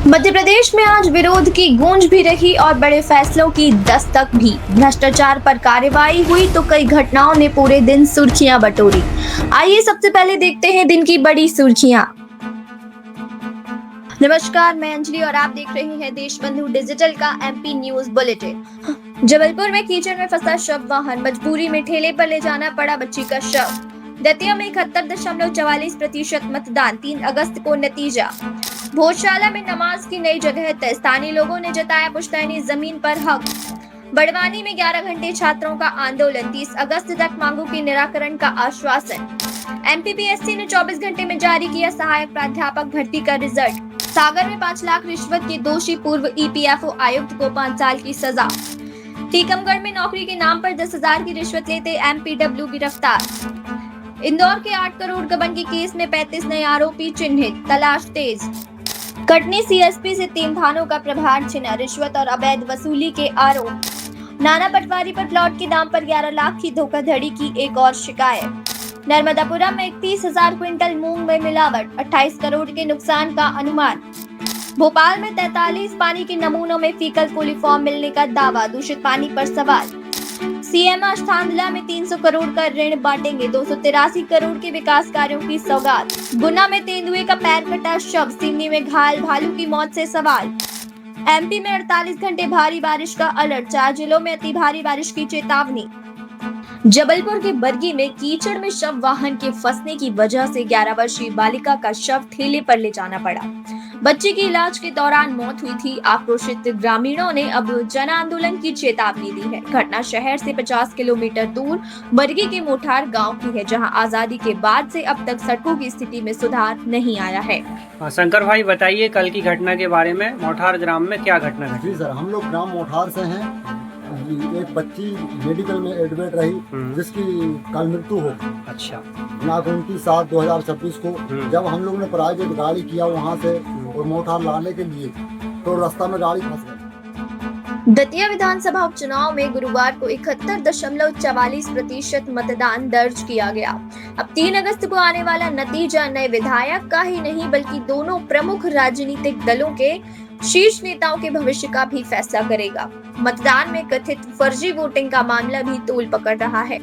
मध्य प्रदेश में आज विरोध की गूंज भी रही और बड़े फैसलों की दस्तक भी। भ्रष्टाचार पर कार्रवाई हुई तो कई घटनाओं ने पूरे दिन सुर्खियां बटोरी। आइए सबसे पहले देखते हैं दिन की बड़ी सुर्खियां। नमस्कार, मैं अंजलि और आप देख रहे हैं देशबंधु डिजिटल का एमपी न्यूज बुलेटिन। जबलपुर में कीचड़ में फंसा शव वाहन, मजबूरी में ठेले पर ले जाना पड़ा बच्ची का शव। दतिया में 71.44% मतदान, 3 अगस्त को नतीजा। भोजशाला में नमाज की नई जगह तय, स्थानीय लोगों ने जताया पुश्तैनी जमीन पर हक। बड़वानी में 11 घंटे छात्रों का आंदोलन, 30 अगस्त तक मांगों के निराकरण का आश्वासन। एमपीपीएससी ने 24 घंटे में जारी किया सहायक प्राध्यापक भर्ती का रिजल्ट। सागर में 5 लाख रिश्वत के दोषी पूर्व ईपीएफओ आयुक्त को 5 साल की सजा। टीकमगढ़ में नौकरी के नाम पर 10,000 की रिश्वत लेते एमपीडब्ल्यू गिरफ्तार। इंदौर के 8 करोड़ गबन के केस में 35 नए आरोपी चिन्हित, तलाश तेज। कटनी सीएसपी से 3 थानों का प्रभार छिना, रिश्वत और अवैध वसूली के आरोप। नाना पटवारी पर प्लॉट के नाम पर 11 लाख की धोखाधड़ी की एक और शिकायत। नर्मदापुरम में 31,000 क्विंटल मूंग में मिलावट, 28 करोड़ के नुकसान का अनुमान। भोपाल में 43 पानी के नमूनों में फीकल कोलिफॉर्म मिलने का दावा, दूषित पानी पर सवाल। सीएम अष्टांदला में 300 करोड़ का ऋण बांटेंगे, 283 करोड़ के विकास कार्यों की सौगात। गुना में तेंदुए का पैर कटा शव, सिवनी में घायल भालू की मौत से सवाल। एमपी में 48 घंटे भारी बारिश का अलर्ट, 4 जिलों में अति भारी बारिश की चेतावनी। जबलपुर के बरगी में कीचड़ में शव वाहन के फंसने की वजह से 11 वर्षीय बालिका का शव ठेले पर ले जाना पड़ा। बच्चे की इलाज के दौरान मौत हुई थी। आक्रोशित ग्रामीणों ने अब जन आंदोलन की चेतावनी दी है। घटना शहर से 50 किलोमीटर दूर बरगी के मोठार गांव की है, जहां आजादी के बाद से अब तक सड़कों की स्थिति में सुधार नहीं आया है। शंकर भाई बताइए कल की घटना के बारे में। मोठार ग्राम में क्या घटना घटी? जी सर, हम लोग ग्राम मोठार से हैं। एक बच्ची मेडिकल में एडमिट रही जिसकी कल मृत्यु हो। अच्छा। दिनांक 29/7/2026 को जब हम लोग ने प्राइवेट गाड़ी किया वहाँ से और मोठार लाने के लिए, तो रास्ता में गाड़ी फंस गई। दतिया विधानसभा उपचुनाव में गुरुवार को 71.44% मतदान दर्ज किया गया। अब 3 अगस्त को आने वाला नतीजा नए विधायक का ही नहीं बल्कि दोनों प्रमुख राजनीतिक दलों के शीर्ष नेताओं के भविष्य का भी फैसला करेगा। मतदान में कथित फर्जी वोटिंग का मामला भी तूल पकड़ रहा है।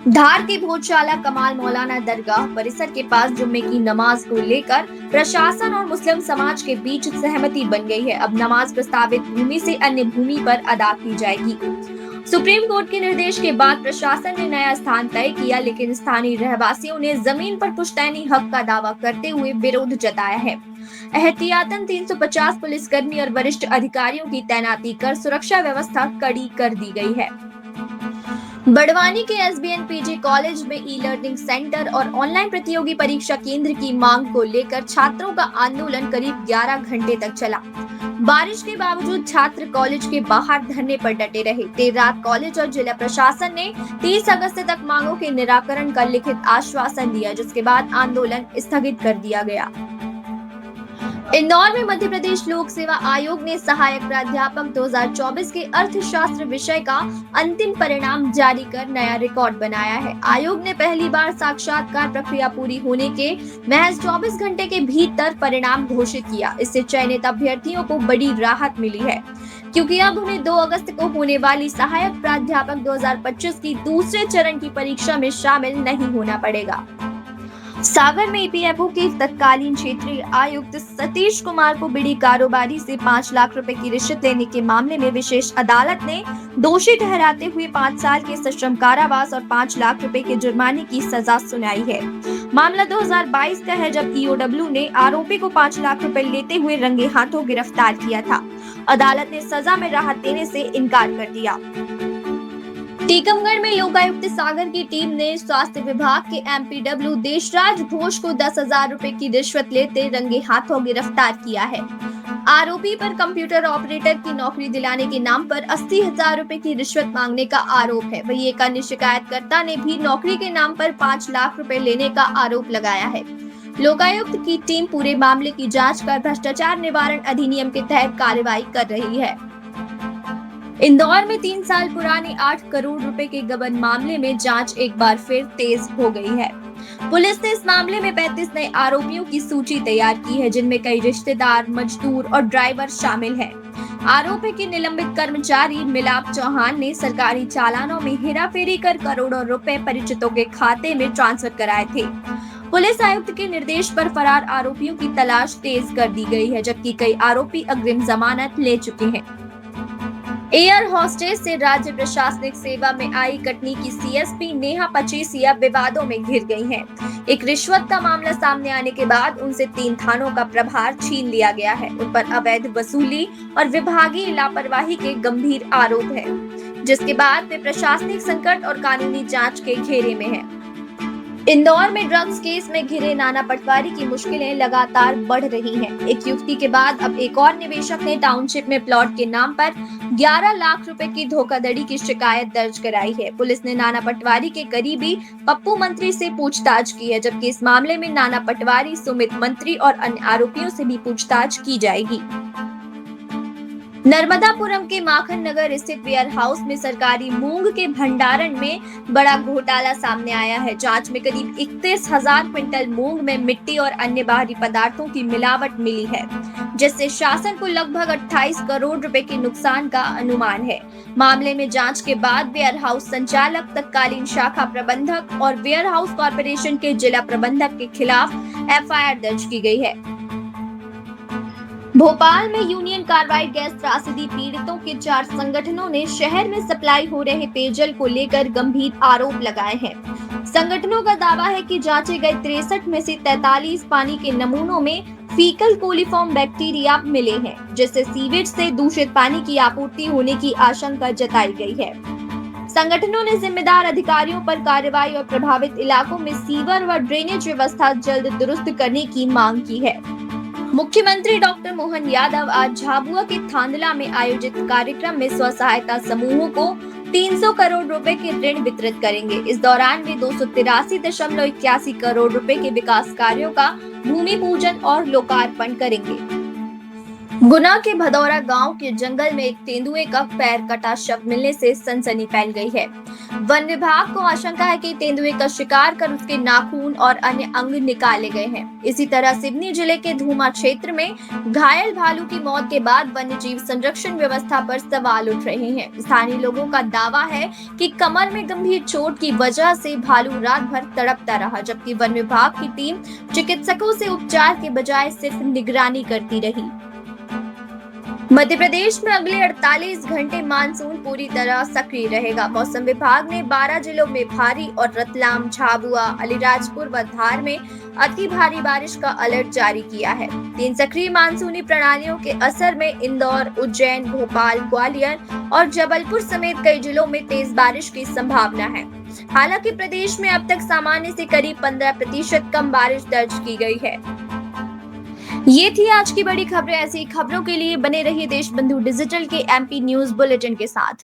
धार की भोजशाला कमाल मौलाना दरगाह परिसर के पास जुम्मे की नमाज को लेकर प्रशासन और मुस्लिम समाज के बीच सहमति बन गई है। अब नमाज प्रस्तावित भूमि से अन्य भूमि पर अदा की जाएगी। सुप्रीम कोर्ट के निर्देश के बाद प्रशासन ने नया स्थान तय किया, लेकिन स्थानीय रहवासियों ने जमीन पर पुश्तैनी हक का दावा करते हुए विरोध जताया है। एहतियातन 350 पुलिसकर्मी और वरिष्ठ अधिकारियों की तैनाती कर सुरक्षा व्यवस्था कड़ी कर दी गई है। बड़वानी के एसबीएन पीजी कॉलेज में ई लर्निंग सेंटर और ऑनलाइन प्रतियोगी परीक्षा केंद्र की मांग को लेकर छात्रों का आंदोलन करीब 11 घंटे तक चला। बारिश के बावजूद छात्र कॉलेज के बाहर धरने पर डटे रहे। देर रात कॉलेज और जिला प्रशासन ने 30 अगस्त तक मांगों के निराकरण का लिखित आश्वासन दिया, जिसके बाद आंदोलन स्थगित कर दिया गया। इंदौर में मध्य प्रदेश लोक सेवा आयोग ने सहायक प्राध्यापक 2024 के अर्थशास्त्र विषय का अंतिम परिणाम जारी कर नया रिकॉर्ड बनाया है। आयोग ने पहली बार साक्षात्कार प्रक्रिया पूरी होने के महज 24 घंटे के भीतर परिणाम घोषित किया। इससे चयनित अभ्यर्थियों को बड़ी राहत मिली है, क्योंकि अब उन्हें 2 अगस्त को होने वाली सहायक प्राध्यापक 2025 की दूसरे चरण की परीक्षा में शामिल नहीं होना पड़ेगा। सागर में ईपीएफओ के तत्कालीन क्षेत्रीय आयुक्त सतीश कुमार को बिड़ी कारोबारी से 5 लाख रुपए की रिश्वत लेने के मामले में विशेष अदालत ने दोषी ठहराते हुए 5 साल के सश्रम कारावास और 5 लाख रुपए के जुर्माने की सजा सुनाई है। मामला 2022 का है, जब ईओडब्ल्यू ने आरोपी को 5 लाख रुपए लेते हुए रंगे हाथों गिरफ्तार किया था। अदालत ने सजा में राहत देने से इनकार कर दिया। टीकमगढ़ में लोकायुक्त सागर की टीम ने स्वास्थ्य विभाग के एमपीडब्ल्यू देशराज घोष को 10,000 रुपए की रिश्वत लेते रंगे हाथों गिरफ्तार किया है। आरोपी पर कंप्यूटर ऑपरेटर की नौकरी दिलाने के नाम पर 80,000 रुपए की रिश्वत मांगने का आरोप है। वहीं एक अन्य शिकायतकर्ता ने भी नौकरी के नाम पर 5 लाख रुपए लेने का आरोप लगाया है। लोकायुक्त की टीम पूरे मामले की जांच कर भ्रष्टाचार निवारण अधिनियम के तहत कार्रवाई कर रही है। इंदौर में 3 साल पुराने 8 करोड़ रुपए के गबन मामले में जांच एक बार फिर तेज हो गई है। पुलिस ने इस मामले में 35 नए आरोपियों की सूची तैयार की है, जिनमें कई रिश्तेदार, मजदूर और ड्राइवर शामिल हैं। आरोप है कि निलंबित कर्मचारी मिलाप चौहान ने सरकारी चालानों में हेराफेरी कर करोड़ों रुपए परिचितों के खाते में ट्रांसफर कराए थे। पुलिस आयुक्त के निर्देश पर फरार आरोपियों की तलाश तेज कर दी गई है, जबकि कई आरोपी अग्रिम जमानत ले चुके हैं। एयर होस्टेस से राज्य प्रशासनिक सेवा में आई कटनी की सीएसपी नेहा पचीसिया विवादों में घिर गई हैं। एक रिश्वत का मामला सामने आने के बाद उनसे 3 थानों का प्रभार छीन लिया गया है। उन पर अवैध वसूली और विभागीय लापरवाही के गंभीर आरोप है, जिसके बाद वे प्रशासनिक संकट और कानूनी जांच के घेरे में हैं। इंदौर में ड्रग्स केस में घिरे नाना पटवारी की मुश्किलें लगातार बढ़ रही हैं। एक युक्ति के बाद अब एक और निवेशक ने टाउनशिप में प्लॉट के नाम पर 11 लाख रुपए की धोखाधड़ी की शिकायत दर्ज कराई है। पुलिस ने नाना पटवारी के करीबी पप्पू मंत्री से पूछताछ की है, जबकि इस मामले में नाना पटवारी, सुमित मंत्री और अन्य आरोपियों से भी पूछताछ की जाएगी। नर्मदापुरम के माखन नगर स्थित वेयर हाउस में सरकारी मूंग के भंडारण में बड़ा घोटाला सामने आया है। जांच में करीब 31,000 क्विंटल मूंग में मिट्टी और अन्य बाहरी पदार्थों की मिलावट मिली है, जिससे शासन को लगभग 28 करोड़ रुपए के नुकसान का अनुमान है। मामले में जांच के बाद वेयर हाउस संचालक, तत्कालीन शाखा प्रबंधक और वेयर हाउस कॉर्पोरेशन के जिला प्रबंधक के खिलाफ एफआईआर दर्ज की गई है। भोपाल में यूनियन कार्बाइड गैस त्रासदी पीड़ितों के 4 संगठनों ने शहर में सप्लाई हो रहे पेयजल को लेकर गंभीर आरोप लगाए हैं। संगठनों का दावा है कि जांचे गए 63 में से 43 पानी के नमूनों में फीकल कोलिफॉर्म बैक्टीरिया मिले हैं, जिससे सीवेज से दूषित पानी की आपूर्ति होने की आशंका जताई गई है। संगठनों ने जिम्मेदार अधिकारियों पर कार्रवाई और प्रभावित इलाकों में सीवर व ड्रेनेज व्यवस्था जल्द दुरुस्त करने की मांग की है। मुख्यमंत्री डॉक्टर मोहन यादव आज झाबुआ के थांदला में आयोजित कार्यक्रम में स्व सहायता समूहों को 300 करोड़ रुपए के ऋण वितरित करेंगे। इस दौरान वे 283.81 करोड़ रुपए के विकास कार्यों का भूमि पूजन और लोकार्पण करेंगे। गुना के भदौरा गांव के जंगल में एक तेंदुए का पैर कटा शव मिलने से सनसनी फैल गई है। वन विभाग को आशंका है कि तेंदुए का शिकार कर उसके नाखून और अन्य अंग निकाले गए हैं। इसी तरह सिवनी जिले के धूमा क्षेत्र में घायल भालू की मौत के बाद वन्य जीव संरक्षण व्यवस्था पर सवाल उठ रहे हैं। स्थानीय लोगों का दावा है कि कमर में गंभीर चोट की वजह से भालू रात भर तड़पता रहा, जबकि वन विभाग की टीम चिकित्सकों से उपचार के बजाय सिर्फ निगरानी करती रही। मध्य प्रदेश में अगले 48 घंटे मानसून पूरी तरह सक्रिय रहेगा। मौसम विभाग ने 12 जिलों में भारी और रतलाम, झाबुआ, अलीराजपुर व धार में अति भारी बारिश का अलर्ट जारी किया है। 3 सक्रिय मानसूनी प्रणालियों के असर में इंदौर, उज्जैन, भोपाल, ग्वालियर और जबलपुर समेत कई जिलों में तेज बारिश की संभावना है। हालांकि प्रदेश में अब तक सामान्य से करीब 15% कम बारिश दर्ज की गई है। ये थी आज की बड़ी खबरें। ऐसी खबरों के लिए बने रहिए देशबंधु डिजिटल के एमपी न्यूज बुलेटिन के साथ।